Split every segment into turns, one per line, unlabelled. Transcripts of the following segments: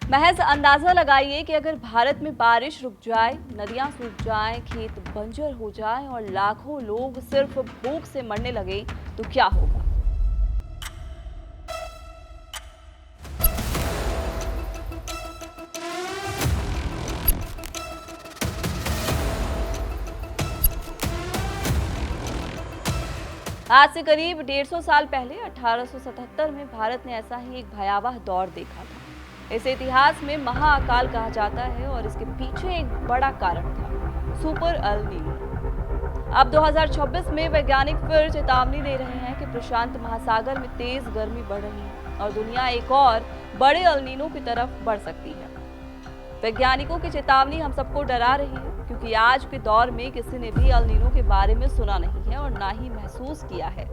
महज अंदाजा लगाइए कि अगर भारत में बारिश रुक जाए, नदियां सूख जाएं, खेत बंजर हो जाएं और लाखों लोग सिर्फ भूख से मरने लगे तो क्या होगा। आज से करीब 150 साल पहले 1877 में भारत ने ऐसा ही एक भयावह दौर देखा था। इसे इतिहास में महाअकाल कहा जाता है और इसके पीछे एक बड़ा कारण था, सुपर एल नीनो। अब 2026 में वैज्ञानिक फिर चेतावनी दे रहे हैं कि प्रशांत महासागर में तेज गर्मी बढ़ रही है और दुनिया एक और बड़े एल नीनो की तरफ बढ़ सकती है। वैज्ञानिकों की चेतावनी हम सबको डरा रही है, क्योंकि आज के दौर में किसी ने भी एल नीनो के बारे में सुना नहीं है और ना ही महसूस किया है।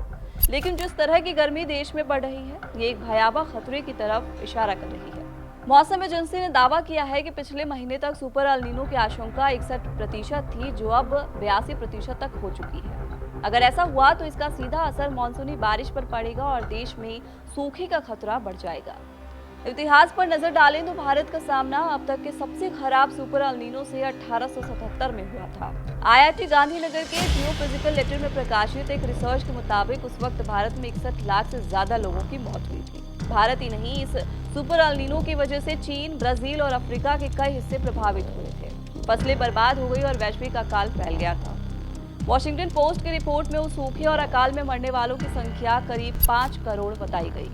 लेकिन जिस तरह की गर्मी देश में बढ़ रही है, ये एक भयावह खतरे की तरफ इशारा कर रही है। मौसम एजेंसी ने दावा किया है कि पिछले महीने तक सुपर एल नीनो की आशंका 61% थी, जो अब 82% तक हो चुकी है। अगर ऐसा हुआ तो इसका सीधा असर मानसूनी बारिश पर पड़ेगा और देश में सूखे का खतरा बढ़ जाएगा। इतिहास पर नजर डालें तो भारत का सामना अब तक के सबसे खराब सुपर एल नीनो से 1877 में हुआ था। IIT गांधीनगर के जियोफिजिकल लेटर में प्रकाशित एक रिसर्च के मुताबिक उस वक्त भारत में 61 लाख से ज्यादा लोगों की मौत हुई थी। भारत ही नहीं, इस सुपर एल नीनो की वजह से चीन, ब्राजील और अफ्रीका के कई हिस्से प्रभावित हुए थे। फसलें बर्बाद हो गई और वैश्विक अकाल फैल गया था। वॉशिंगटन पोस्ट की रिपोर्ट में उस सूखे और अकाल में मरने वालों की संख्या करीब 5 करोड़ बताई गई।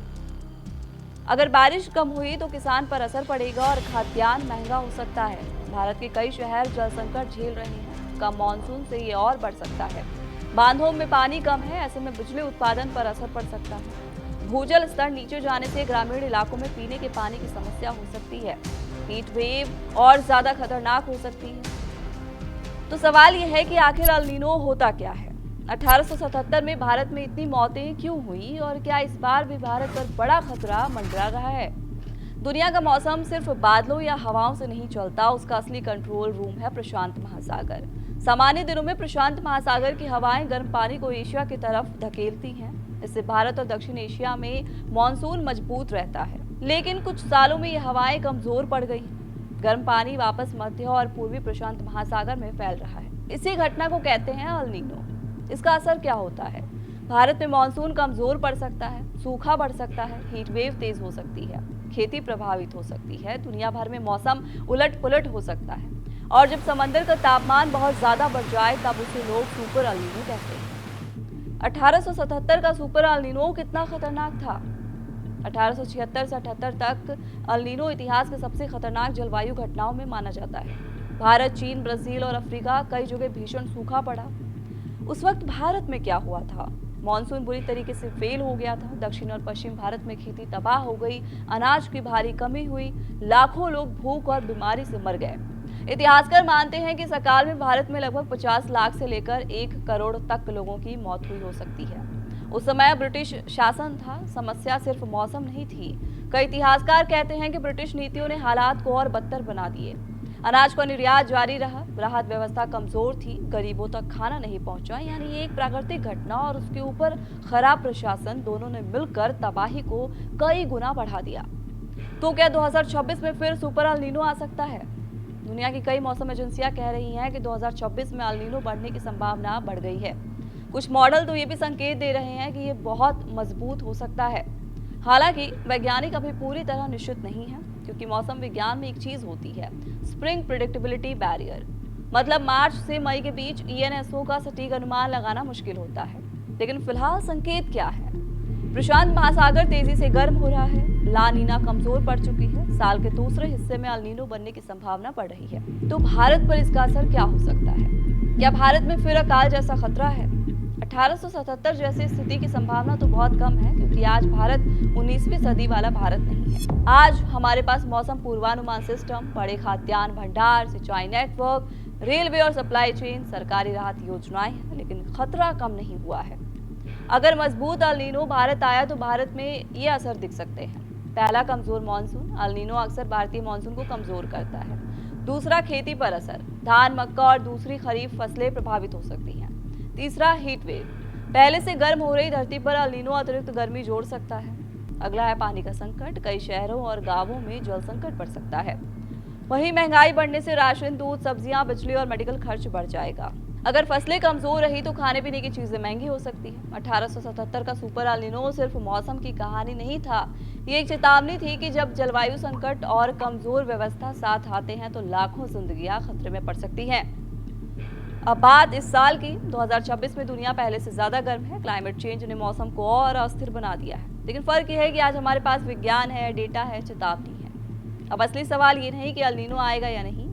अगर बारिश कम हुई तो किसान पर असर पड़ेगा और खाद्यान्न महंगा हो सकता है। भारत के कई शहर जल संकट झेल रहे हैं। कम मानसून से ये और बढ़ सकता है। बांधों में पानी कम है, ऐसे में बिजली उत्पादन पर असर पड़ सकता है। भूजल स्तर नीचे जाने से ग्रामीण इलाकों में पीने के पानी की समस्या हो सकती है। हीट वेव और ज्यादा खतरनाक हो सकती है। तो सवाल यह है कि आखिर एल नीनो होता क्या है? 1877 में भारत में इतनी मौतें क्यों हुई और क्या इस बार भी भारत पर बड़ा खतरा मंडरा रहा है? दुनिया का मौसम सिर्फ बादलों या हवाओं से नहीं चलता, उसका असली कंट्रोल रूम है प्रशांत महासागर। सामान्य दिनों में प्रशांत महासागर की हवाएं गर्म पानी को एशिया की तरफ धकेलती हैं। इससे भारत और दक्षिण एशिया में मानसून मजबूत रहता है। लेकिन कुछ सालों में ये हवाएं कमजोर पड़ गई। गर्म पानी वापस मध्य और पूर्वी प्रशांत महासागर में फैल रहा है। इसी घटना को कहते हैं एल नीनो। इसका असर क्या होता है? भारत में मानसून कमजोर पड़ सकता है, सूखा बढ़ सकता है, हीट वेव तेज हो सकती है, खेती प्रभावित हो सकती है, दुनिया भर में मौसम उलट पुलट हो सकता है और जब समंदर का तापमान बहुत ज्यादा बढ़ जाए तब उसे लोग सुपर एल नीनो कहते हैं। 1877 का सुपर एल नीनो कितना खतरनाक था? 1876 से 78 तक एल नीनो इतिहास के सबसे खतरनाक जलवायु घटनाओं में माना जाता है। भारत, चीन, ब्राजील और अफ्रीका कई जगह भीषण सूखा पड़ा। उस वक्त भारत में क्या हुआ था? मानसून बुरी तरीके से फेल हो गया था। दक्षिण और पश्चिम भारत में खेती तबाह हो गई, अनाज की भारी कमी हुई, लाखों लोग भूख और बीमारी से मर गए। इतिहासकार मानते हैं कि इस अकाल में भारत में लगभग 50 लाख से लेकर 1 करोड़ तक लोगों की मौत हुई हो सकती है। उस समय ब्रिटिश शासन था, समस्या सिर्फ मौसम नहीं थी। कई इतिहासकार कहते हैं कि ब्रिटिश नीतियों ने हालात को और बदतर बना दिए। अनाज का निर्यात जारी रहा, राहत व्यवस्था कमजोर थी, गरीबों तक खाना नहीं पहुंचा। यानी एक प्राकृतिक घटना और उसके ऊपर खराब प्रशासन, दोनों ने मिलकर तबाही को कई गुना बढ़ा दिया। तो क्या 2026 में फिर सुपर एल नीनो आ सकता है? दुनिया की कई मौसम एजेंसियां कह रही हैं कि 2026 में एल नीनो बढ़ने की संभावना बढ़ गई है। कुछ मॉडल तो ये भी संकेत दे रहे हैं कि ये बहुत मजबूत हो सकता है। हालांकि वैज्ञानिक अभी पूरी तरह निश्चित नहीं है, क्योंकि मौसम विज्ञान में एक चीज होती है, स्प्रिंग प्रेडिक्टेबिलिटी बैरियर। मतलब मार्च से मई के बीच ENSO का सटीक अनुमान लगाना मुश्किल होता है। लेकिन फिलहाल संकेत क्या है? प्रशांत महासागर तेजी से गर्म हो रहा है, ला नीना कमजोर पड़ चुकी है, साल के दूसरे हिस्से में एल नीनो बनने की संभावना बढ़ रही है। तो भारत पर इसका असर क्या हो सकता है? क्या भारत में फिर अकाल जैसा खतरा है? 1877 जैसी स्थिति की संभावना तो बहुत कम है, क्योंकि आज भारत 19वीं सदी वाला भारत नहीं है। आज हमारे पास मौसम पूर्वानुमान सिस्टम, बड़े खाद्यान्न भंडार, सिंचाई नेटवर्क, रेलवे और सप्लाई चेन, सरकारी राहत योजनाएं हैं, लेकिन खतरा कम नहीं हुआ है। अगर मजबूत एल नीनो भारत आया तो भारत में ये असर दिख सकते हैं। पहला, कमजोर मानसून। एल नीनो अक्सर भारतीय मानसून को कमजोर करता है। दूसरा, खेती पर असर। धान, मक्का और दूसरी खरीफ फसलें प्रभावित हो सकती हैं। तीसरा, हीट वेव। पहले से गर्म हो रही धरती पर एल नीनो अतिरिक्त गर्मी जोड़ सकता है। अगला है पानी का संकट। कई शहरों और गांवों में जल संकट बढ़ सकता है। वहीं महंगाई बढ़ने से राशन, दूध, सब्जियां, बिजली और मेडिकल खर्च बढ़ जाएगा। अगर फसलें कमजोर रही तो खाने पीने की चीजें महंगी हो सकती है। 1877 का सुपर एल नीनो सिर्फ मौसम की कहानी नहीं था, ये एक चेतावनी थी कि जब जलवायु संकट और कमजोर व्यवस्था साथ आते हैं तो लाखों जिंदगियां खतरे में पड़ सकती हैं। अब बात इस साल की 2026 में दुनिया पहले से ज्यादा गर्म है। क्लाइमेट चेंज ने मौसम को और अस्थिर बना दिया है, लेकिन फर्क यह है कि आज हमारे पास विज्ञान है, डेटा है, चेतावनी है। अब असली सवाल ये नहीं कि एल नीनो आएगा या नहीं,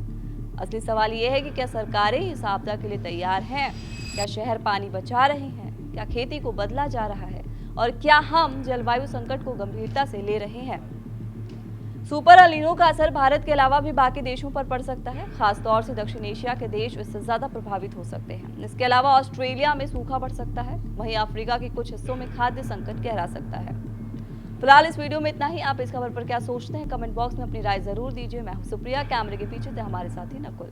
असली सवाल ये है कि क्या सरकारें इस आपदा के लिए तैयार हैं, क्या शहर पानी बचा रहे हैं, क्या खेती को बदला जा रहा है और क्या हम जलवायु संकट को गंभीरता से ले रहे हैं। सुपर एल नीनो का असर भारत के अलावा भी बाकी देशों पर पड़ सकता है। खासतौर से दक्षिण एशिया के देश इससे ज्यादा प्रभावित हो सकते हैं। इसके अलावा ऑस्ट्रेलिया में सूखा पड़ सकता है। वहीं अफ्रीका के कुछ हिस्सों में खाद्य संकट गहरा सकता है। फिलहाल इस वीडियो में इतना ही। आप इस खबर पर क्या सोचते हैं, कमेंट बॉक्स में अपनी राय जरूर दीजिए। मैं हूं सुप्रिया, कैमरे के पीछे थे हमारे साथी नकुल।